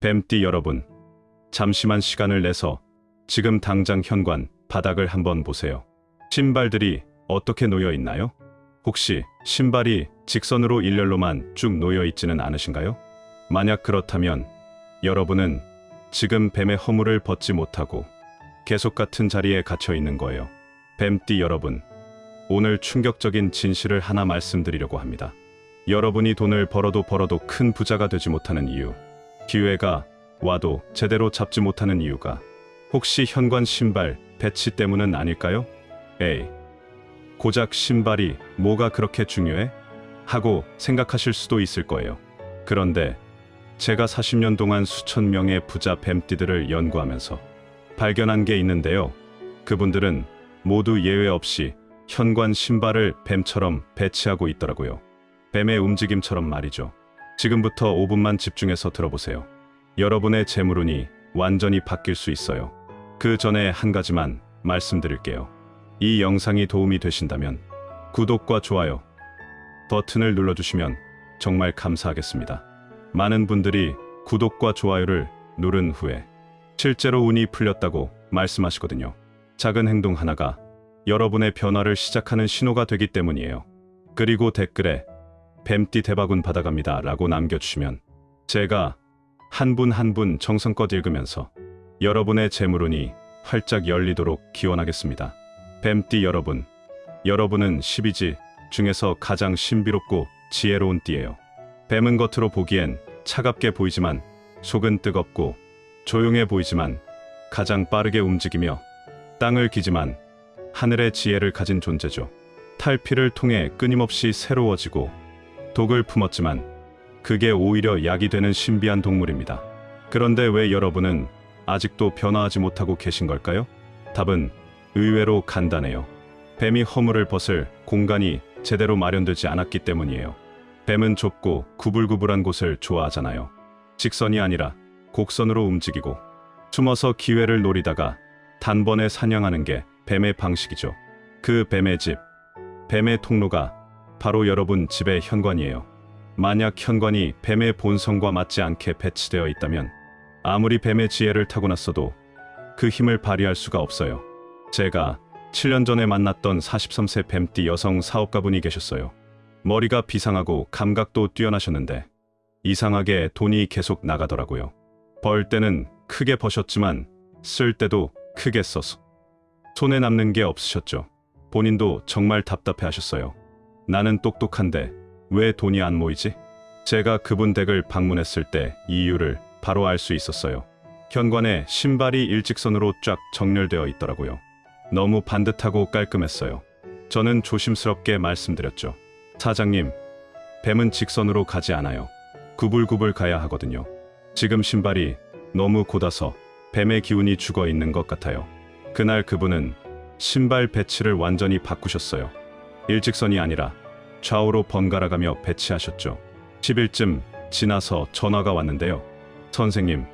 뱀띠 여러분, 잠시만 시간을 내서 지금 당장 현관 바닥을 한번 보세요. 신발들이 어떻게 놓여 있나요? 혹시 신발이 직선으로 일렬로만 쭉 놓여 있지는 않으신가요? 만약 그렇다면 여러분은 지금 뱀의 허물을 벗지 못하고 계속 같은 자리에 갇혀 있는 거예요. 뱀띠 여러분, 오늘 충격적인 진실을 하나 말씀드리려고 합니다. 여러분이 돈을 벌어도 큰 부자가 되지 못하는 이유, 기회가 와도 제대로 잡지 못하는 이유가 혹시 현관 신발 배치 때문은 아닐까요? 에이, 고작 신발이 뭐가 그렇게 중요해? 하고 생각하실 수도 있을 거예요. 그런데 제가 40년 동안 수천 명의 부자 뱀띠들을 연구하면서 발견한 게 있는데요. 그분들은 모두 예외 없이 현관 신발을 뱀처럼 배치하고 있더라고요. 뱀의 움직임처럼 말이죠. 지금부터 5분만 집중해서 들어보세요. 여러분의 재물운이 완전히 바뀔 수 있어요. 그 전에 한 가지만 말씀드릴게요. 이 영상이 도움이 되신다면 구독과 좋아요 버튼을 눌러주시면 정말 감사하겠습니다. 많은 분들이 구독과 좋아요를 누른 후에 실제로 운이 풀렸다고 말씀하시거든요. 작은 행동 하나가 여러분의 변화를 시작하는 신호가 되기 때문이에요. 그리고 댓글에 뱀띠 대박운 받아갑니다 라고 남겨주시면 제가 한 분 한 분 정성껏 읽으면서 여러분의 재물운이 활짝 열리도록 기원하겠습니다. 뱀띠 여러분, 여러분은 12지 중에서 가장 신비롭고 지혜로운 띠예요. 뱀은 겉으로 보기엔 차갑게 보이지만 속은 뜨겁고 조용해 보이지만 가장 빠르게 움직이며 땅을 기지만 하늘의 지혜를 가진 존재죠. 탈피를 통해 끊임없이 새로워지고 독을 품었지만 그게 오히려 약이 되는 신비한 동물입니다. 그런데 왜 여러분은 아직도 변화하지 못하고 계신 걸까요? 답은 의외로 간단해요. 뱀이 허물을 벗을 공간이 제대로 마련되지 않았기 때문이에요. 뱀은 좁고 구불구불한 곳을 좋아하잖아요. 직선이 아니라 곡선으로 움직이고 숨어서 기회를 노리다가 단번에 사냥하는 게 뱀의 방식이죠. 그 뱀의 집, 뱀의 통로가 바로 여러분 집의 현관이에요. 만약 현관이 뱀의 본성과 맞지 않게 배치되어 있다면 아무리 뱀의 지혜를 타고났어도 그 힘을 발휘할 수가 없어요. 제가 7년 전에 만났던 43세 뱀띠 여성 사업가분이 계셨어요. 머리가 비상하고 감각도 뛰어나셨는데 이상하게 돈이 계속 나가더라고요. 벌 때는 크게 버셨지만 쓸 때도 크게 써서 손에 남는 게 없으셨죠. 본인도 정말 답답해 하셨어요. 나는 똑똑한데 왜 돈이 안 모이지? 제가 그분 댁을 방문했을 때 이유를 바로 알 수 있었어요. 현관에 신발이 일직선으로 쫙 정렬되어 있더라고요. 너무 반듯하고 깔끔했어요. 저는 조심스럽게 말씀드렸죠. 사장님, 뱀은 직선으로 가지 않아요. 구불구불 가야 하거든요. 지금 신발이 너무 곧아서 뱀의 기운이 죽어 있는 것 같아요. 그날 그분은 신발 배치를 완전히 바꾸셨어요. 일직선이 아니라 좌우로 번갈아가며 배치하셨죠. 10일쯤 지나서 전화가 왔는데요. 선생님,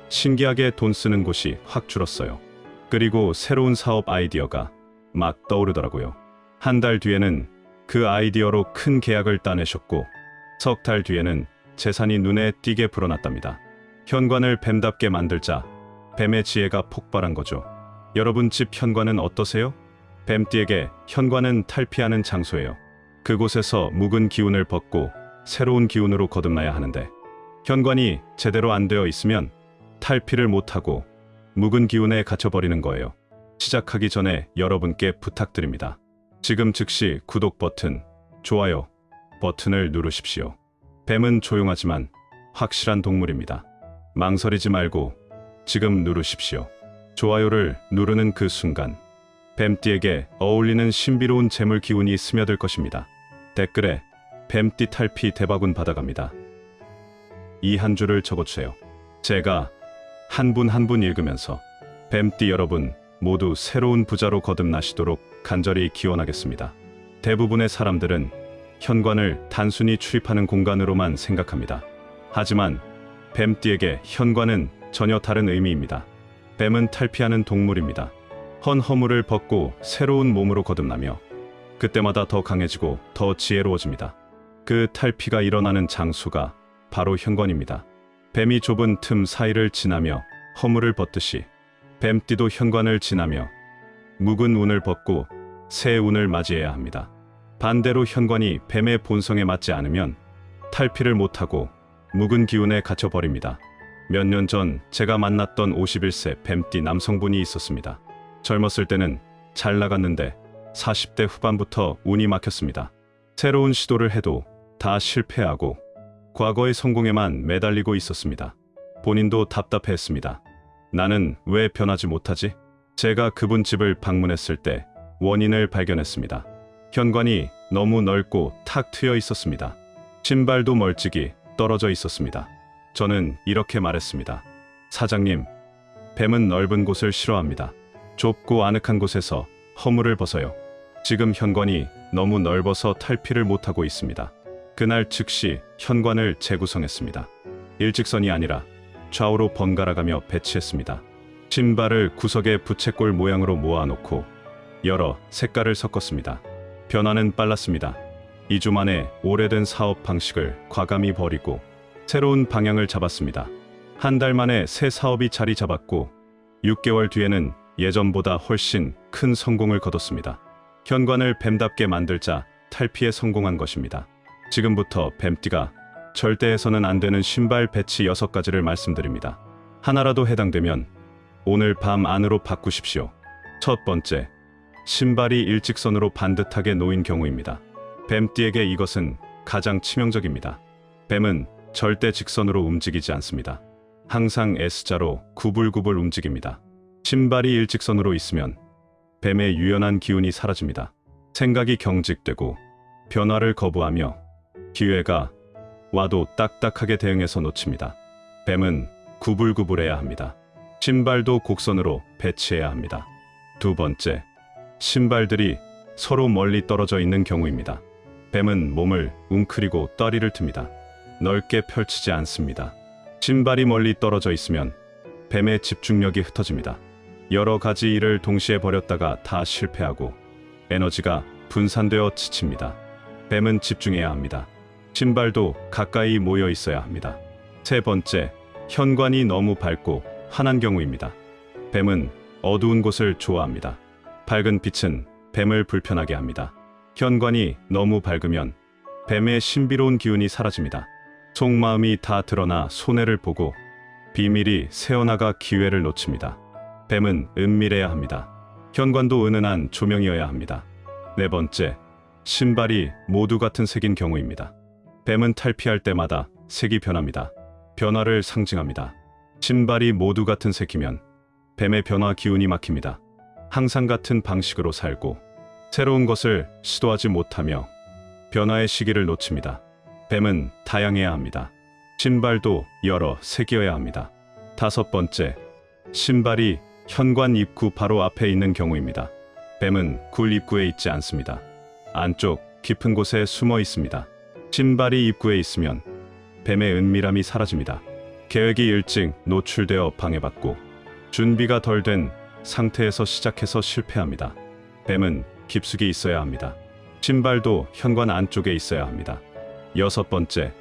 신기하게 돈 쓰는 곳이 확 줄었어요. 그리고 새로운 사업 아이디어가 막 떠오르더라고요. 한 달 뒤에는 그 아이디어로 큰 계약을 따내셨고 석 달 뒤에는 재산이 눈에 띄게 불어났답니다. 현관을 뱀답게 만들자 뱀의 지혜가 폭발한 거죠. 여러분 집 현관은 어떠세요? 뱀띠에게 현관은 탈피하는 장소예요. 그곳에서 묵은 기운을 벗고 새로운 기운으로 거듭나야 하는데 현관이 제대로 안 되어 있으면 탈피를 못하고 묵은 기운에 갇혀버리는 거예요. 시작하기 전에 여러분께 부탁드립니다. 지금 즉시 구독 버튼, 좋아요 버튼을 누르십시오. 뱀은 조용하지만 확실한 동물입니다. 망설이지 말고 지금 누르십시오. 좋아요를 누르는 그 순간 뱀띠에게 어울리는 신비로운 재물 기운이 스며들 것입니다. 댓글에 뱀띠 탈피 대박운 받아갑니다. 이 한 줄을 적어주세요. 제가 한 분 한 분 읽으면서 뱀띠 여러분 모두 새로운 부자로 거듭나시도록 간절히 기원하겠습니다. 대부분의 사람들은 현관을 단순히 출입하는 공간으로만 생각합니다. 하지만 뱀띠에게 현관은 전혀 다른 의미입니다. 뱀은 탈피하는 동물입니다. 헌 허물을 벗고 새로운 몸으로 거듭나며 그때마다 더 강해지고 더 지혜로워집니다. 그 탈피가 일어나는 장소가 바로 현관입니다. 뱀이 좁은 틈 사이를 지나며 허물을 벗듯이 뱀띠도 현관을 지나며 묵은 운을 벗고 새 운을 맞이해야 합니다. 반대로 현관이 뱀의 본성에 맞지 않으면 탈피를 못하고 묵은 기운에 갇혀버립니다. 몇 년 전 제가 만났던 51세 뱀띠 남성분이 있었습니다. 젊었을 때는 잘 나갔는데 40대 후반부터 운이 막혔습니다. 새로운 시도를 해도 다 실패하고 과거의 성공에만 매달리고 있었습니다. 본인도 답답해했습니다. 나는 왜 변하지 못하지? 제가 그분 집을 방문했을 때 원인을 발견했습니다. 현관이 너무 넓고 탁 트여 있었습니다. 신발도 멀찍이 떨어져 있었습니다. 저는 이렇게 말했습니다. 사장님, 뱀은 넓은 곳을 싫어합니다. 좁고 아늑한 곳에서 허물을 벗어요. 지금 현관이 너무 넓어서 탈피를 못하고 있습니다. 그날 즉시 현관을 재구성했습니다. 일직선이 아니라 좌우로 번갈아가며 배치했습니다. 신발을 구석에 부채꼴 모양으로 모아놓고 여러 색깔을 섞었습니다. 변화는 빨랐습니다. 2주 만에 오래된 사업 방식을 과감히 버리고 새로운 방향을 잡았습니다. 한 달 만에 새 사업이 자리 잡았고 6개월 뒤에는 예전보다 훨씬 큰 성공을 거뒀습니다. 현관을 뱀답게 만들자 탈피에 성공한 것입니다. 지금부터 뱀띠가 절대 해서는 안 되는 신발 배치 6가지를 말씀드립니다. 하나라도 해당되면 오늘 밤 안으로 바꾸십시오. 첫 번째, 신발이 일직선으로 반듯하게 놓인 경우입니다. 뱀띠에게 이것은 가장 치명적입니다. 뱀은 절대 직선으로 움직이지 않습니다. 항상 S자로 구불구불 움직입니다. 신발이 일직선으로 있으면 뱀의 유연한 기운이 사라집니다. 생각이 경직되고 변화를 거부하며 기회가 와도 딱딱하게 대응해서 놓칩니다. 뱀은 구불구불해야 합니다. 신발도 곡선으로 배치해야 합니다. 두 번째, 신발들이 서로 멀리 떨어져 있는 경우입니다. 뱀은 몸을 웅크리고 떠리를 틉니다. 넓게 펼치지 않습니다. 신발이 멀리 떨어져 있으면 뱀의 집중력이 흩어집니다. 여러 가지 일을 동시에 벌였다가 다 실패하고 에너지가 분산되어 지칩니다. 뱀은 집중해야 합니다. 신발도 가까이 모여 있어야 합니다. 세 번째, 현관이 너무 밝고 환한 경우입니다. 뱀은 어두운 곳을 좋아합니다. 밝은 빛은 뱀을 불편하게 합니다. 현관이 너무 밝으면 뱀의 신비로운 기운이 사라집니다. 속마음이 다 드러나 손해를 보고 비밀이 새어나가 기회를 놓칩니다. 뱀은 은밀해야 합니다. 현관도 은은한 조명이어야 합니다. 네 번째, 신발이 모두 같은 색인 경우입니다. 뱀은 탈피할 때마다 색이 변합니다. 변화를 상징합니다. 신발이 모두 같은 색이면 뱀의 변화 기운이 막힙니다. 항상 같은 방식으로 살고 새로운 것을 시도하지 못하며 변화의 시기를 놓칩니다. 뱀은 다양해야 합니다. 신발도 여러 색이어야 합니다. 다섯 번째, 신발이 현관 입구 바로 앞에 있는 경우입니다. 뱀은 굴 입구에 있지 않습니다. 안쪽 깊은 곳에 숨어 있습니다. 신발이 입구에 있으면 뱀의 은밀함이 사라집니다. 계획이 일찍 노출되어 방해받고 준비가 덜 된 상태에서 시작해서 실패합니다. 뱀은 깊숙이 있어야 합니다. 신발도 현관 안쪽에 있어야 합니다. 여섯 번째,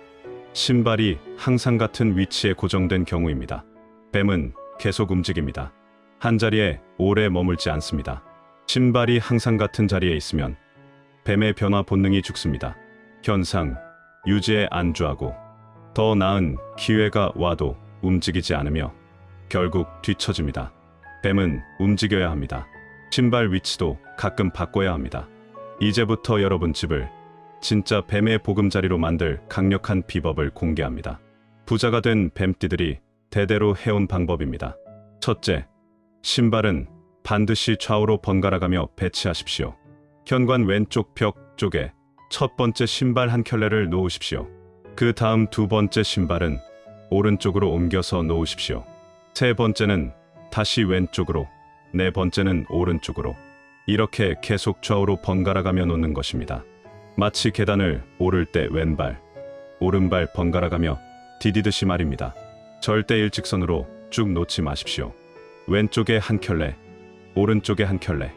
신발이 항상 같은 위치에 고정된 경우입니다. 뱀은 계속 움직입니다. 한자리에 오래 머물지 않습니다. 신발이 항상 같은 자리에 있으면 뱀의 변화 본능이 죽습니다. 현상 유지에 안주하고 더 나은 기회가 와도 움직이지 않으며 결국 뒤처집니다. 뱀은 움직여야 합니다. 신발 위치도 가끔 바꿔야 합니다. 이제부터 여러분 집을 진짜 뱀의 보금자리로 만들 강력한 비법을 공개합니다. 부자가 된 뱀띠들이 대대로 해온 방법입니다. 첫째, 신발은 반드시 좌우로 번갈아가며 배치하십시오. 현관 왼쪽 벽 쪽에 첫 번째 신발 한 켤레를 놓으십시오. 그 다음 두 번째 신발은 오른쪽으로 옮겨서 놓으십시오. 세 번째는 다시 왼쪽으로, 네 번째는 오른쪽으로. 이렇게 계속 좌우로 번갈아가며 놓는 것입니다. 마치 계단을 오를 때 왼발, 오른발 번갈아가며 디디듯이 말입니다. 절대 일직선으로 쭉 놓지 마십시오. 왼쪽에 한 켤레, 오른쪽에 한 켤레.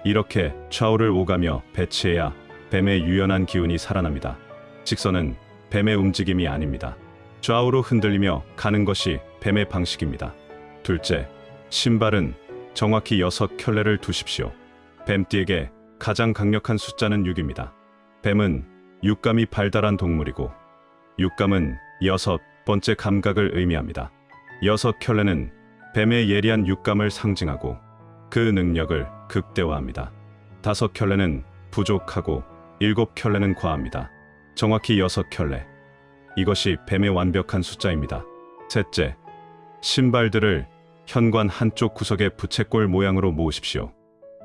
이렇게 좌우를 오가며 배치해야 뱀의 유연한 기운이 살아납니다. 직선은 뱀의 움직임이 아닙니다. 좌우로 흔들리며 가는 것이 뱀의 방식입니다. 둘째, 신발은 정확히 6켤레를 두십시오. 뱀띠에게 가장 강력한 숫자는 6입니다. 뱀은 육감이 발달한 동물이고 육감은 6번째 감각을 의미합니다. 6켤레는 뱀의 예리한 육감을 상징하고 그 능력을 극대화합니다. 5켤레는 부족하고 7켤레는 과합니다. 정확히 6켤레. 이것이 뱀의 완벽한 숫자입니다. 셋째, 신발들을 현관 한쪽 구석에 부채꼴 모양으로 모으십시오.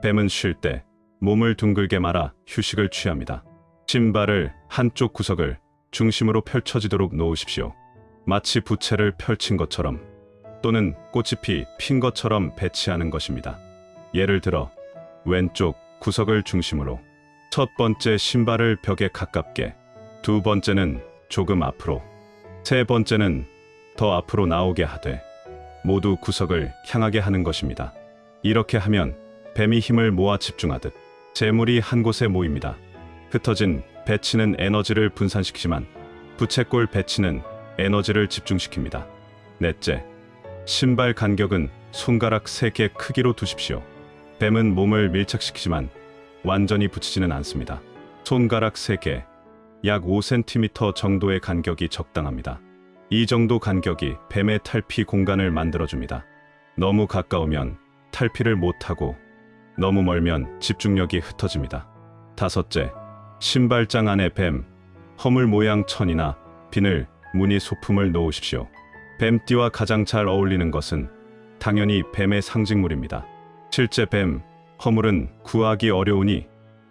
뱀은 쉴 때 몸을 둥글게 말아 휴식을 취합니다. 신발을 한쪽 구석을 중심으로 펼쳐지도록 놓으십시오. 마치 부채를 펼친 것처럼 또는 꽃잎이 핀 것처럼 배치하는 것입니다. 예를 들어 왼쪽 구석을 중심으로 첫 번째 신발을 벽에 가깝게, 두 번째는 조금 앞으로, 세 번째는 더 앞으로 나오게 하되 모두 구석을 향하게 하는 것입니다. 이렇게 하면 뱀이 힘을 모아 집중하듯 재물이 한 곳에 모입니다. 흩어진 배치는 에너지를 분산시키지만 부채꼴 배치는 에너지를 집중시킵니다. 넷째, 신발 간격은 손가락 3개 크기로 두십시오. 뱀은 몸을 밀착시키지만 완전히 붙이지는 않습니다. 손가락 3개, 약 5cm 정도의 간격이 적당합니다. 이 정도 간격이 뱀의 탈피 공간을 만들어줍니다. 너무 가까우면 탈피를 못하고 너무 멀면 집중력이 흩어집니다. 다섯째, 신발장 안에 뱀, 허물 모양 천이나 비늘, 무늬 소품을 놓으십시오. 뱀띠와 가장 잘 어울리는 것은 당연히 뱀의 상징물입니다. 실제 뱀, 허물은 구하기 어려우니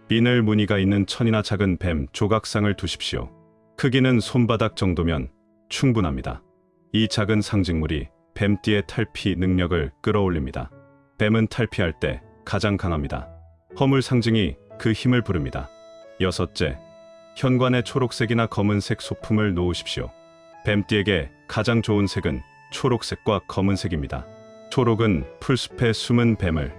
비늘 무늬가 있는 천이나 작은 뱀 조각상을 두십시오. 크기는 손바닥 정도면 충분합니다. 이 작은 상징물이 뱀띠의 탈피 능력을 끌어올립니다. 뱀은 탈피할 때 가장 강합니다. 허물 상징이 그 힘을 부릅니다. 여섯째, 현관에 초록색이나 검은색 소품을 놓으십시오. 뱀띠에게 가장 좋은 색은 초록색과 검은색입니다. 초록은 풀숲에 숨은 뱀을,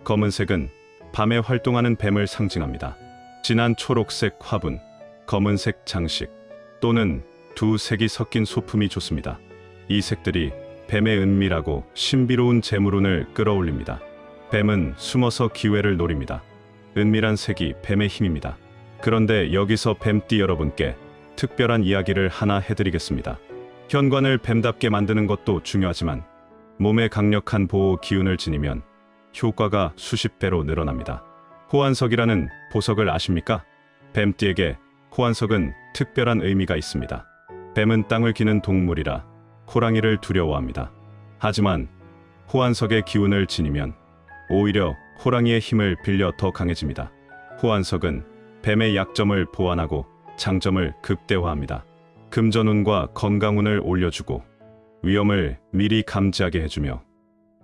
검은색은 밤에 활동하는 뱀을 상징합니다. 진한 초록색 화분, 검은색 장식 또는 두 색이 섞인 소품이 좋습니다. 이 색들이 뱀의 은밀하고 신비로운 재물운을 끌어올립니다. 뱀은 숨어서 기회를 노립니다. 은밀한 색이 뱀의 힘입니다. 그런데 여기서 뱀띠 여러분께 특별한 이야기를 하나 해드리겠습니다. 현관을 뱀답게 만드는 것도 중요하지만 몸에 강력한 보호 기운을 지니면 효과가 수십 배로 늘어납니다. 호환석이라는 보석을 아십니까? 뱀띠에게 호환석은 특별한 의미가 있습니다. 뱀은 땅을 기는 동물이라 호랑이를 두려워합니다. 하지만 호환석의 기운을 지니면 오히려 호랑이의 힘을 빌려 더 강해집니다. 호환석은 뱀의 약점을 보완하고 장점을 극대화합니다. 금전운과 건강운을 올려주고 위험을 미리 감지하게 해주며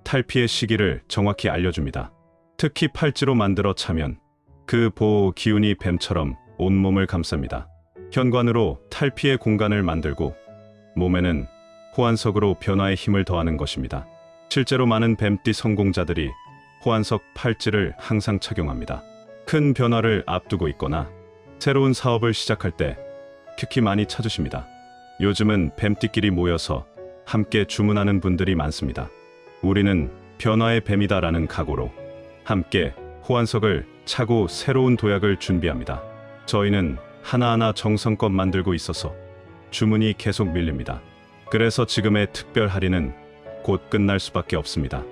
탈피의 시기를 정확히 알려줍니다. 특히 팔찌로 만들어 차면 그 보호 기운이 뱀처럼 온몸을 감쌉니다. 현관으로 탈피의 공간을 만들고 몸에는 호환석으로 변화의 힘을 더하는 것입니다. 실제로 많은 뱀띠 성공자들이 호환석 팔찌를 항상 착용합니다. 큰 변화를 앞두고 있거나 새로운 사업을 시작할 때 특히 많이 찾으십니다. 요즘은 뱀띠끼리 모여서 함께 주문하는 분들이 많습니다. 우리는 변화의 뱀이다라는 각오로 함께 호환석을 차고 새로운 도약을 준비합니다. 저희는 하나하나 정성껏 만들고 있어서 주문이 계속 밀립니다. 그래서 지금의 특별 할인은 곧 끝날 수밖에 없습니다.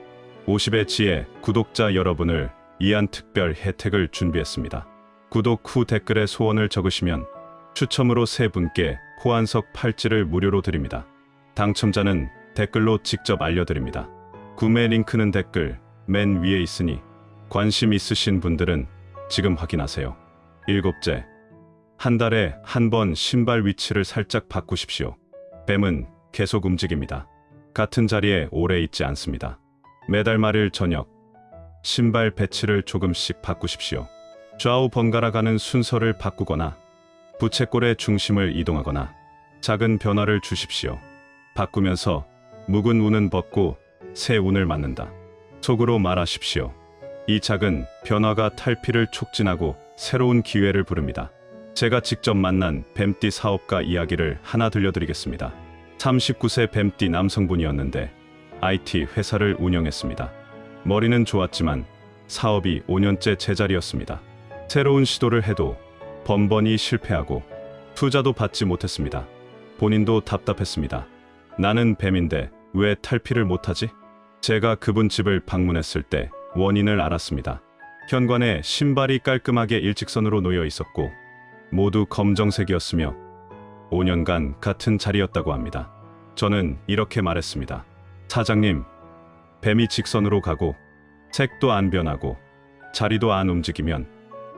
50의 지혜 구독자 여러분을 위한 특별 혜택을 준비했습니다. 구독 후 댓글에 소원을 적으시면 추첨으로 3분께 호환석 팔찌를 무료로 드립니다. 당첨자는 댓글로 직접 알려드립니다. 구매 링크는 댓글 맨 위에 있으니 관심 있으신 분들은 지금 확인하세요. 7째, 한 달에 한 번 신발 위치를 살짝 바꾸십시오. 뱀은 계속 움직입니다. 같은 자리에 오래 있지 않습니다. 매달 말일 저녁 신발 배치를 조금씩 바꾸십시오. 좌우 번갈아 가는 순서를 바꾸거나 부채꼴의 중심을 이동하거나 작은 변화를 주십시오. 바꾸면서 묵은 운은 벗고 새 운을 맞는다. 속으로 말하십시오. 이 작은 변화가 탈피를 촉진하고 새로운 기회를 부릅니다. 제가 직접 만난 뱀띠 사업가 이야기를 하나 들려드리겠습니다. 39세 뱀띠 남성분이었는데 IT 회사를 운영했습니다. 머리는 좋았지만 사업이 5년째 제자리였습니다. 새로운 시도를 해도 번번이 실패하고 투자도 받지 못했습니다. 본인도 답답했습니다. 나는 뱀인데 왜 탈피를 못하지? 제가 그분 집을 방문했을 때 원인을 알았습니다. 현관에 신발이 깔끔하게 일직선으로 놓여 있었고 모두 검정색이었으며 5년간 같은 자리였다고 합니다. 저는 이렇게 말했습니다. 사장님, 뱀이 직선으로 가고 색도 안 변하고 자리도 안 움직이면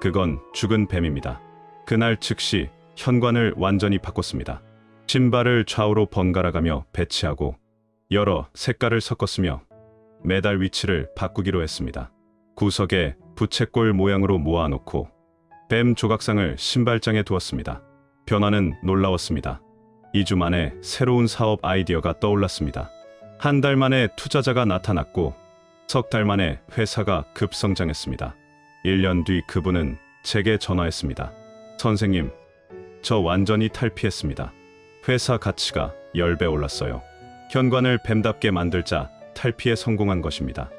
그건 죽은 뱀입니다. 그날 즉시 현관을 완전히 바꿨습니다. 신발을 좌우로 번갈아가며 배치하고 여러 색깔을 섞었으며 매달 위치를 바꾸기로 했습니다. 구석에 부채꼴 모양으로 모아놓고 뱀 조각상을 신발장에 두었습니다. 변화는 놀라웠습니다. 2주 만에 새로운 사업 아이디어가 떠올랐습니다. 한 달 만에 투자자가 나타났고 석 달 만에 회사가 급성장했습니다. 1년 뒤 그분은 제게 전화했습니다. 선생님, 저 완전히 탈피했습니다. 회사 가치가 10배 올랐어요. 현관을 뱀답게 만들자 탈피에 성공한 것입니다.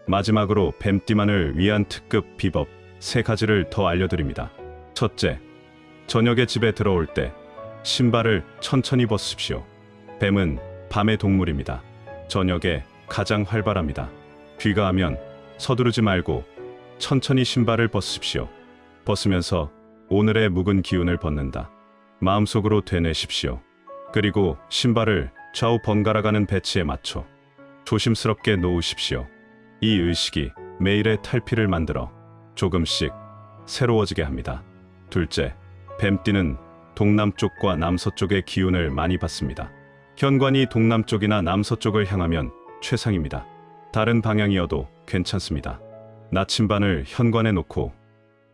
마지막으로 뱀띠만을 위한 특급 비법 3가지를 더 알려드립니다. 첫째, 저녁에 집에 들어올 때 신발을 천천히 벗으십시오. 뱀은 밤의 동물입니다. 저녁에 가장 활발합니다. 귀가하면 서두르지 말고 천천히 신발을 벗으십시오. 벗으면서 오늘의 묵은 기운을 벗는다. 마음속으로 되뇌십시오. 그리고 신발을 좌우 번갈아가는 배치에 맞춰 조심스럽게 놓으십시오. 이 의식이 매일의 탈피를 만들어 조금씩 새로워지게 합니다. 둘째, 뱀띠는 동남쪽과 남서쪽의 기운을 많이 받습니다. 현관이 동남쪽이나 남서쪽을 향하면 최상입니다. 다른 방향이어도 괜찮습니다. 나침반을 현관에 놓고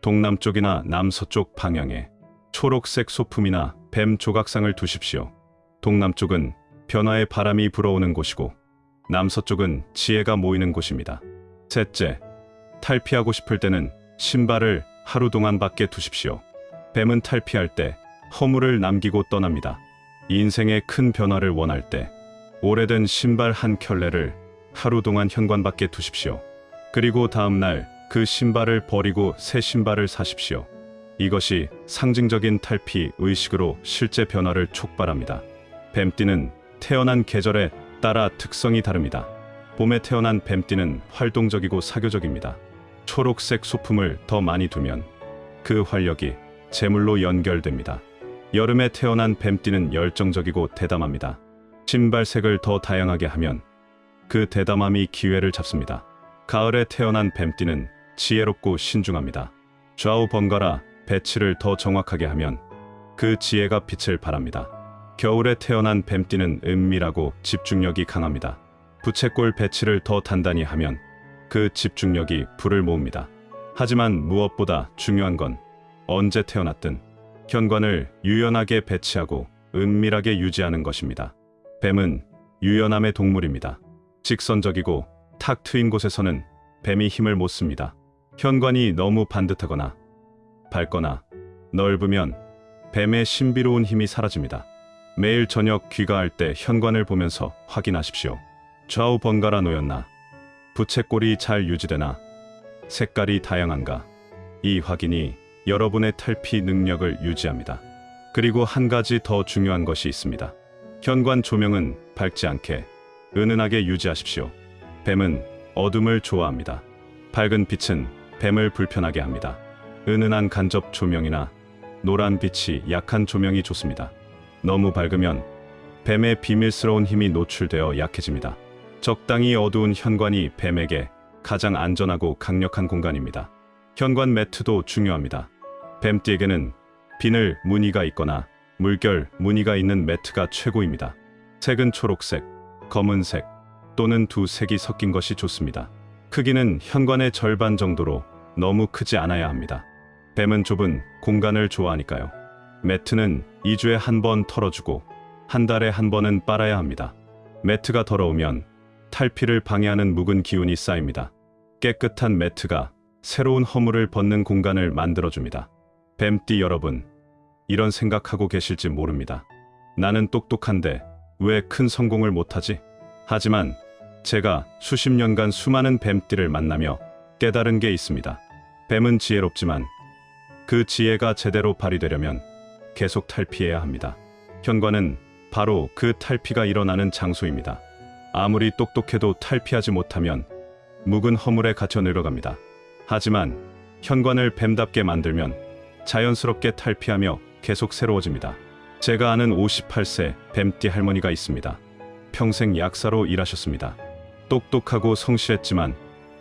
동남쪽이나 남서쪽 방향에 초록색 소품이나 뱀 조각상을 두십시오. 동남쪽은 변화의 바람이 불어오는 곳이고 남서쪽은 지혜가 모이는 곳입니다. 셋째, 탈피하고 싶을 때는 신발을 하루 동안 밖에 두십시오. 뱀은 탈피할 때 허물을 남기고 떠납니다. 인생의 큰 변화를 원할 때 오래된 신발 한 켤레를 하루 동안 현관 밖에 두십시오. 그리고 다음 날 그 신발을 버리고 새 신발을 사십시오. 이것이 상징적인 탈피 의식으로 실제 변화를 촉발합니다. 뱀띠는 태어난 계절에 따라 특성이 다릅니다. 봄에 태어난 뱀띠는 활동적이고 사교적입니다. 초록색 소품을 더 많이 두면 그 활력이 재물로 연결됩니다. 여름에 태어난 뱀띠는 열정적이고 대담합니다. 신발색을 더 다양하게 하면 그 대담함이 기회를 잡습니다. 가을에 태어난 뱀띠는 지혜롭고 신중합니다. 좌우 번갈아 배치를 더 정확하게 하면 그 지혜가 빛을 발합니다. 겨울에 태어난 뱀띠는 은밀하고 집중력이 강합니다. 부채꼴 배치를 더 단단히 하면 그 집중력이 불을 모읍니다. 하지만 무엇보다 중요한 건 언제 태어났든 현관을 유연하게 배치하고 은밀하게 유지하는 것입니다. 뱀은 유연함의 동물입니다. 직선적이고 탁 트인 곳에서는 뱀이 힘을 못 씁니다. 현관이 너무 반듯하거나 밝거나 넓으면 뱀의 신비로운 힘이 사라집니다. 매일 저녁 귀가할 때 현관을 보면서 확인하십시오. 좌우 번갈아 놓였나? 부채꼴이 잘 유지되나? 색깔이 다양한가? 이 확인이 여러분의 탈피 능력을 유지합니다. 그리고 한 가지 더 중요한 것이 있습니다. 현관 조명은 밝지 않게 은은하게 유지하십시오. 뱀은 어둠을 좋아합니다. 밝은 빛은 뱀을 불편하게 합니다. 은은한 간접 조명이나 노란 빛이 약한 조명이 좋습니다. 너무 밝으면 뱀의 비밀스러운 힘이 노출되어 약해집니다. 적당히 어두운 현관이 뱀에게 가장 안전하고 강력한 공간입니다. 현관 매트도 중요합니다. 뱀띠에게는 비늘 무늬가 있거나 물결 무늬가 있는 매트가 최고입니다. 색은 초록색, 검은색 또는 두 색이 섞인 것이 좋습니다. 크기는 현관의 절반 정도로 너무 크지 않아야 합니다. 뱀은 좁은 공간을 좋아하니까요. 매트는 2주에 한 번 털어주고 한 달에 한 번은 빨아야 합니다. 매트가 더러우면 탈피를 방해하는 묵은 기운이 쌓입니다. 깨끗한 매트가 새로운 허물을 벗는 공간을 만들어줍니다. 뱀띠 여러분, 이런 생각하고 계실지 모릅니다. 나는 똑똑한데 왜 큰 성공을 못하지? 하지만 제가 수십 년간 수많은 뱀띠를 만나며 깨달은 게 있습니다. 뱀은 지혜롭지만 그 지혜가 제대로 발휘되려면 계속 탈피해야 합니다. 현관은 바로 그 탈피가 일어나는 장소입니다. 아무리 똑똑해도 탈피하지 못하면 묵은 허물에 갇혀 늙어갑니다. 하지만 현관을 뱀답게 만들면 자연스럽게 탈피하며 계속 새로워집니다. 제가 아는 58세 뱀띠 할머니가 있습니다. 평생 약사로 일하셨습니다. 똑똑하고 성실했지만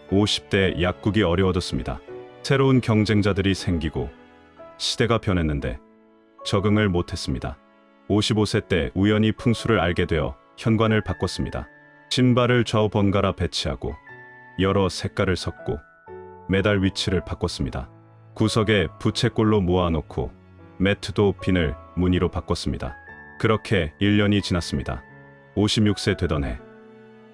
50대 약국이 어려워졌습니다. 새로운 경쟁자들이 생기고 시대가 변했는데 적응을 못했습니다. 55세 때 우연히 풍수를 알게 되어 현관을 바꿨습니다. 신발을 좌우 번갈아 배치하고 여러 색깔을 섞고 매달 위치를 바꿨습니다. 구석에 부채꼴로 모아놓고 매트도 비늘, 무늬로 바꿨습니다. 그렇게 1년이 지났습니다. 56세 되던 해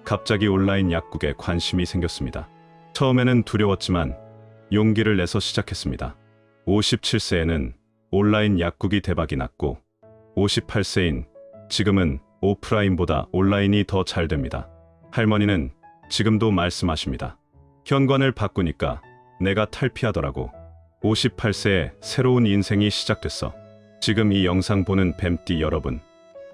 갑자기 온라인 약국에 관심이 생겼습니다. 처음에는 두려웠지만 용기를 내서 시작했습니다. 57세에는 온라인 약국이 대박이 났고 58세인 지금은 오프라인보다 온라인이 더 잘 됩니다. 할머니는 지금도 말씀하십니다. 현관을 바꾸니까 내가 탈피하더라고. 58세에 새로운 인생이 시작됐어. 지금 이 영상 보는 뱀띠 여러분,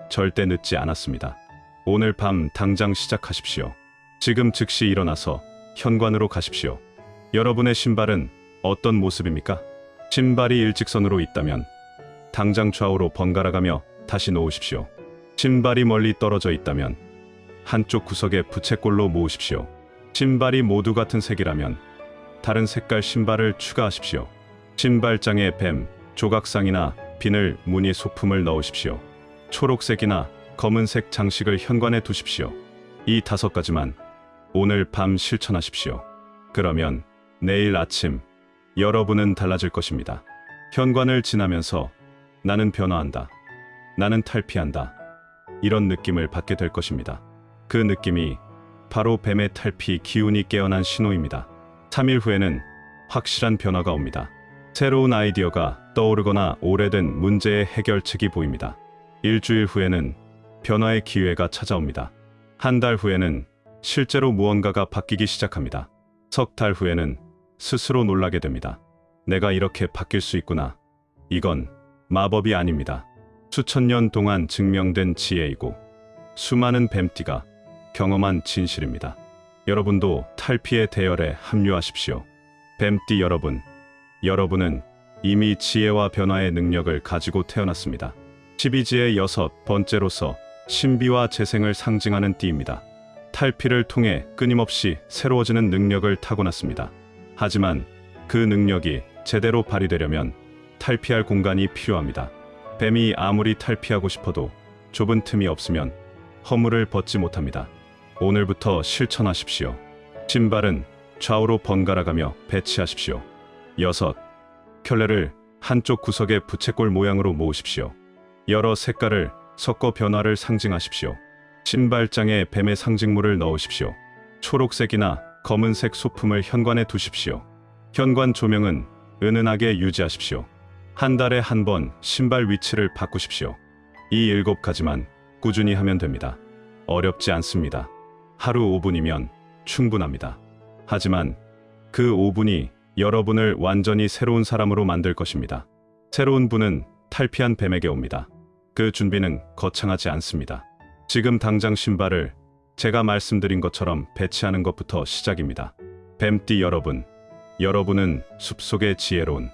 절대 늦지 않았습니다. 오늘 밤 당장 시작하십시오. 지금 즉시 일어나서 현관으로 가십시오. 여러분의 신발은 어떤 모습입니까? 신발이 일직선으로 있다면 당장 좌우로 번갈아가며 다시 놓으십시오. 신발이 멀리 떨어져 있다면 한쪽 구석에 부채꼴로 모으십시오. 신발이 모두 같은 색이라면 다른 색깔 신발을 추가하십시오. 신발장에 뱀, 조각상이나 비늘, 무늬 소품을 넣으십시오. 초록색이나 검은색 장식을 현관에 두십시오. 이 5가지만 오늘 밤 실천하십시오. 그러면 내일 아침 여러분은 달라질 것입니다. 현관을 지나면서 나는 변화한다. 나는 탈피한다. 이런 느낌을 받게 될 것입니다. 그 느낌이 바로 뱀의 탈피 기운이 깨어난 신호입니다. 3일 후에는 확실한 변화가 옵니다. 새로운 아이디어가 떠오르거나 오래된 문제의 해결책이 보입니다. 일주일 후에는 변화의 기회가 찾아옵니다. 한 달 후에는 실제로 무언가가 바뀌기 시작합니다. 석 달 후에는 스스로 놀라게 됩니다. 내가 이렇게 바뀔 수 있구나. 이건 마법이 아닙니다. 수천 년 동안 증명된 지혜이고 수많은 뱀띠가 경험한 진실입니다. 여러분도 탈피의 대열에 합류하십시오. 뱀띠 여러분, 여러분은 이미 지혜와 변화의 능력을 가지고 태어났습니다. 12지의 6번째로서 신비와 재생을 상징하는 띠입니다. 탈피를 통해 끊임없이 새로워지는 능력을 타고났습니다. 하지만 그 능력이 제대로 발휘되려면 탈피할 공간이 필요합니다. 뱀이 아무리 탈피하고 싶어도 좁은 틈이 없으면 허물을 벗지 못합니다. 오늘부터 실천하십시오. 신발은 좌우로 번갈아가며 배치하십시오. 6. 켤레를 한쪽 구석에 부채꼴 모양으로 모으십시오. 여러 색깔을 섞어 변화를 상징하십시오. 신발장에 뱀의 상징물을 넣으십시오. 초록색이나 검은색 소품을 현관에 두십시오. 현관 조명은 은은하게 유지하십시오. 한 달에 한 번 신발 위치를 바꾸십시오. 이 7가지만 꾸준히 하면 됩니다. 어렵지 않습니다. 하루 5분이면 충분합니다. 하지만 그 5분이 여러분을 완전히 새로운 사람으로 만들 것입니다. 새로운 분은 탈피한 뱀에게 옵니다. 그 준비는 거창하지 않습니다. 지금 당장 신발을 제가 말씀드린 것처럼 배치하는 것부터 시작입니다. 뱀띠 여러분, 여러분은 숲속의 지혜로운